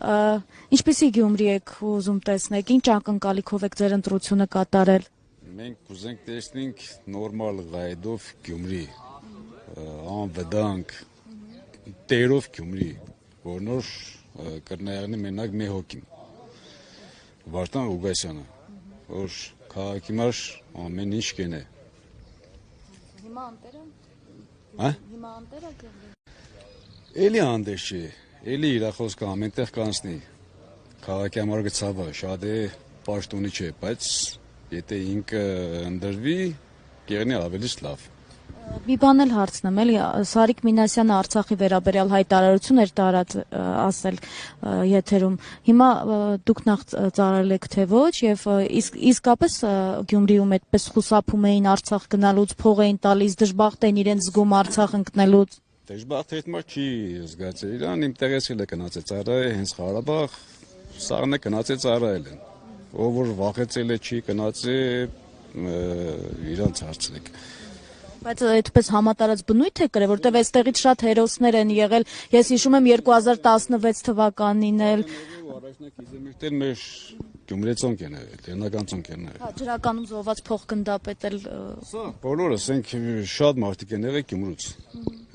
Ինչպեսի Գյումրի եք ուզում տեսնեք, ինչ ակնկալիքով եք ձեր ընտրությունը կատարել։ Մենք կուզենք տեսնենք նորմալ գայդով Գյումրի, անվտանգ տերով Գյումրի, որ նոր կրնայարնի մենակ մի հոգին, Վարդան Ղուկասյանը, որ քաղաքի մար ամեն ինչ կենե։ Հիմա անտերը։ Հիմա անտերը Գյումրի։ Էլի անդես չի, էլի իր խոսքը ամենտեղ կանցնի, քաղաքի համար գցավա, շատ է պաշտոնի չէ, բայց եթե ինքը ընդրվի, կեղնի ավելի լավ։ Մի բան էլ հարցնեմ, էլի Սարիկ Մինասյանը Արցախի վերաբերյալ հայտարարություն էր տարած ասել եթերում։ Հիմա դուք նախ ծարել եք թե ոչ եւ իսկապես Գյումրիում այդպես խուսափում էին Արցախ գնալուց, փող էին տալիս, դժբախտ էին իրենց զգում Արցախ ընկնելուց։ Դժբախտ հետ մար չի զգացել, իրան իմ տեղեցել է գնացել ծառայել, հենց Ղարաբաղ սաղն է գնացել ծառայել են։ Ով որ վախեցել է չի գնացել, իրանց հարցնեք։ Բայց այդպես համատարած բնույթ է կրել, որտեղ այստեղից շատ հերոսներ են եղել։ Ես հիշում եմ 2016 թվականին էլ առաջնակիզմերտել մեր Գյումրեցոնք են եղել, լենական ծոնք են եղել։ Հա, ջրականում զոհված փոխգնդապետել։ Սա բոլորս ենք շատ մարդիկ են եղել Գյումրուց։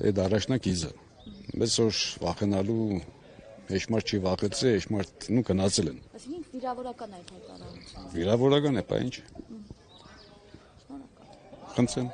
Այդ առաջնակիզը։ Բայց որ վախենալու հեշմար չի վախեցել, հեշմար նու գնացել են։ Այսինքն վիրավորական այդ հայտարարությունը։ Վիրավորական է, բա ինչ։ Խնդրեմ։